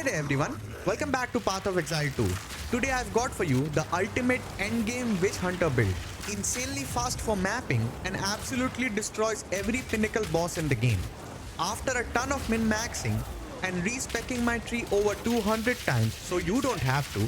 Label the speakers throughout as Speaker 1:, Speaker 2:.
Speaker 1: Hey there everyone, welcome back to Path of Exile 2. Today I've got for you the ultimate Endgame Witchhunter build. Insanely fast for mapping and absolutely destroys every Pinnacle boss in the game. After a ton of min-maxing and respecking my tree over 200 times so you don't have to,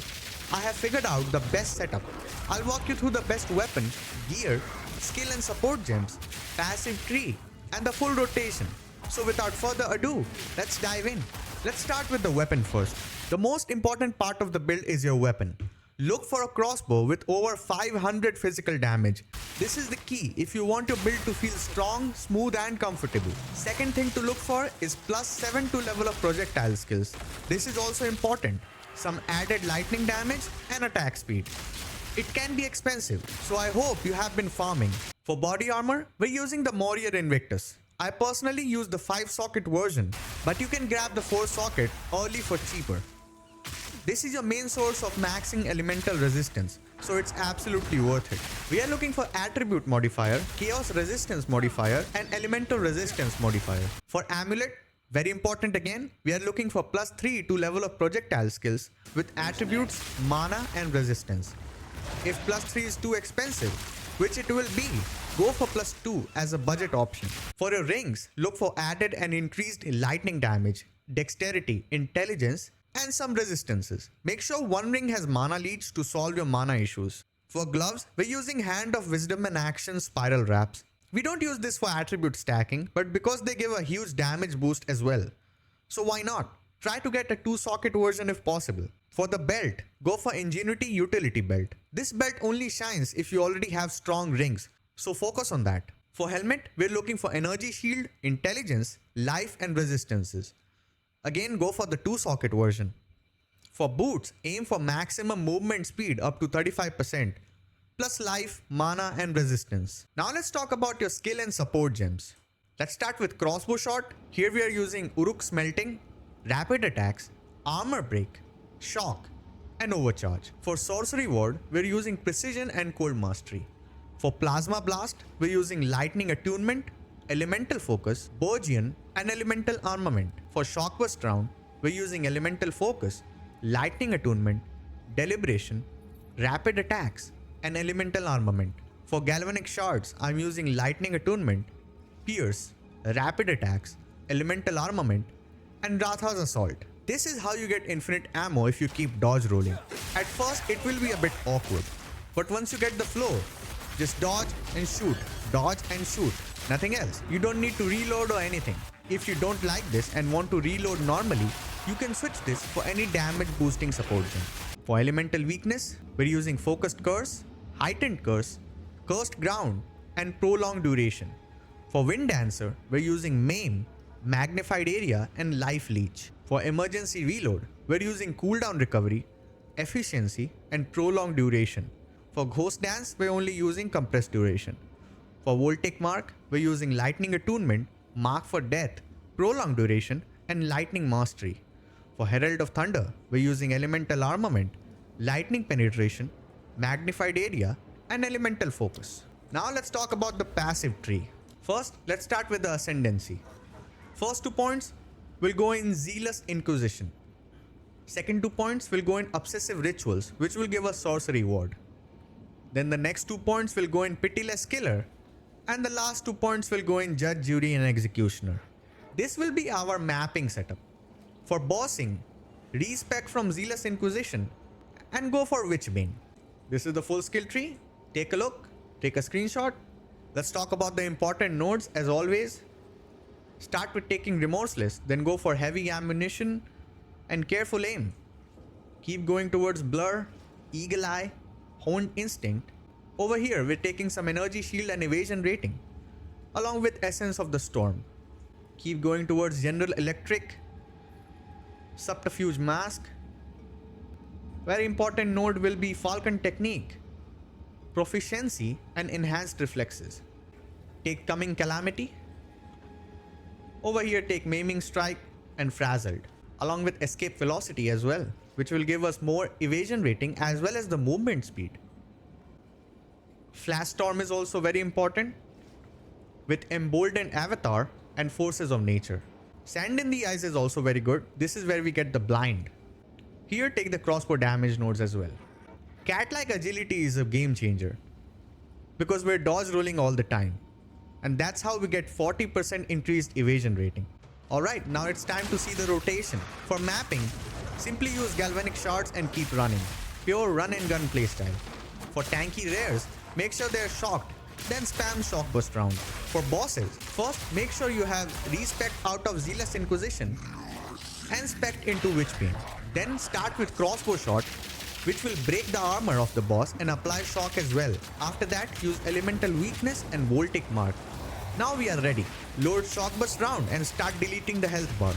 Speaker 1: I have figured out the best setup. I'll walk you through the best weapon, gear, skill and support gems, passive tree, and the full rotation. So without further ado, let's dive in. Let's start with the weapon first. The most important part of the build is your weapon. Look for a crossbow with over 500 physical damage. This is the key if you want your build to feel strong, smooth and comfortable. Second thing to look for is +7 to level of projectile skills. This is also important. Some added lightning damage and attack speed. It can be expensive, so I hope you have been farming. For body armor, we're using the Warrior Invictus. I personally use the 5-socket version, but you can grab the 4-socket early for cheaper. This is your main source of maxing elemental resistance, so it's absolutely worth it. We are looking for attribute modifier, chaos resistance modifier, and elemental resistance modifier. For amulet, very important again, we are looking for +3 to level of projectile skills with attributes, mana and resistance. If +3 is too expensive, which it will be, go for +2 as a budget option. For your rings, look for added and increased lightning damage, dexterity, intelligence, and some resistances. Make sure one ring has mana leech to solve your mana issues. For gloves, we're using Hand of Wisdom and Action Spiral Wraps. We don't use this for attribute stacking, but because they give a huge damage boost as well. So why not? Try to get a 2-socket version if possible. For the belt, go for Ingenuity Utility Belt. This belt only shines if you already have strong rings, so focus on that. For helmet, we're looking for Energy Shield, Intelligence, Life and Resistances. Again, go for the 2-socket version. For boots, aim for maximum movement speed up to 35%, plus life, mana and resistance. Now let's talk about your skill and support gems. Let's start with crossbow shot. Here we are using Uruk Smelting, Rapid Attacks, Armor Break, Shock and Overcharge. For sorcery ward, we're using Precision and Cold Mastery. For Plasma Blast, we're using Lightning Attunement, Elemental Focus, Burgeon and Elemental Armament. For Shock Burst round, we're using Elemental Focus, Lightning Attunement, Deliberation, Rapid Attacks and Elemental Armament. For Galvanic Shards, I'm using Lightning Attunement, Pierce, Rapid Attacks, Elemental Armament and Ratha's Assault. This is how you get infinite ammo if you keep dodge rolling. At first it will be a bit awkward, but once you get the flow, just dodge and shoot, nothing else. You don't need to reload or anything. If you don't like this and want to reload normally, you can switch this for any damage boosting support gem. For elemental weakness, we're using Focused Curse, Heightened Curse, Cursed Ground and Prolonged Duration. For Wind Dancer, we're using Maim, Magnified Area and Life Leech. For emergency reload, we're using cooldown recovery, efficiency and prolonged duration. For Ghost Dance, we're only using compressed duration. For Voltaic Mark, we're using Lightning Attunement, Mark for Death, prolonged duration and Lightning Mastery. For Herald of Thunder, we're using Elemental Armament, Lightning Penetration, Magnified Area and Elemental Focus. Now let's talk about the passive tree. First, let's start with the Ascendancy. First 2 points will go in Zealous Inquisition. Second 2 points will go in Obsessive Rituals, which will give us Sorcery Ward. Then the next 2 points will go in Pitiless Killer. And the last 2 points will go in Judge, Jury and Executioner. This will be our mapping setup. For bossing, respec from Zealous Inquisition and go for Witchbane. This is the full skill tree. Take a look, take a screenshot. Let's talk about the important nodes as always. Start with taking Remorseless, then go for Heavy Ammunition and Careful Aim. Keep going towards Blur, Eagle Eye, Honed Instinct. Over here, we're taking some Energy Shield and Evasion Rating, along with Essence of the Storm. Keep going towards General Electric, Subterfuge Mask. Very important node will be Falcon Technique, Proficiency and Enhanced Reflexes. Take Coming Calamity. Over here, take Maiming Strike and Frazzled, along with Escape Velocity as well, which will give us more evasion rating as well as the movement speed. Flash Storm is also very important with Emboldened Avatar and Forces of Nature. Sand in the Eyes is also very good. This is where we get the blind. Here take the crossbow damage nodes as well. Cat-like agility is a game changer because we're dodge rolling all the time. And that's how we get 40% increased evasion rating. Alright, now it's time to see the rotation. For mapping, simply use galvanic shards and keep running. Pure run and gun playstyle. For tanky rares, make sure they're shocked, then spam shock burst round. For bosses, first make sure you have respect out of Zealous Inquisition and spec into Witchbane. Then start with crossbow shot, which will break the armor of the boss and apply shock as well. After that, use elemental weakness and voltic mark. Now we are ready. Load shock burst round and start deleting the health bar.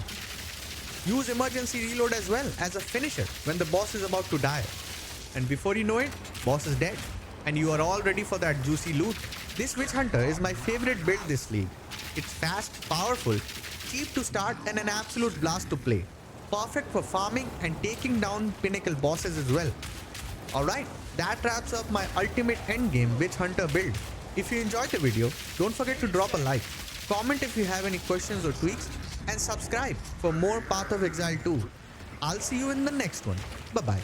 Speaker 1: Use emergency reload as well as a finisher when the boss is about to die. And before you know it, boss is dead. And you are all ready for that juicy loot. This Witch Hunter is my favorite build this league. It's fast, powerful, cheap to start and an absolute blast to play. Perfect for farming and taking down Pinnacle bosses as well. Alright, that wraps up my ultimate endgame Witch Hunter build. If you enjoyed the video, don't forget to drop a like, comment if you have any questions or tweaks, and subscribe for more Path of Exile 2. I'll see you in the next one. Bye bye.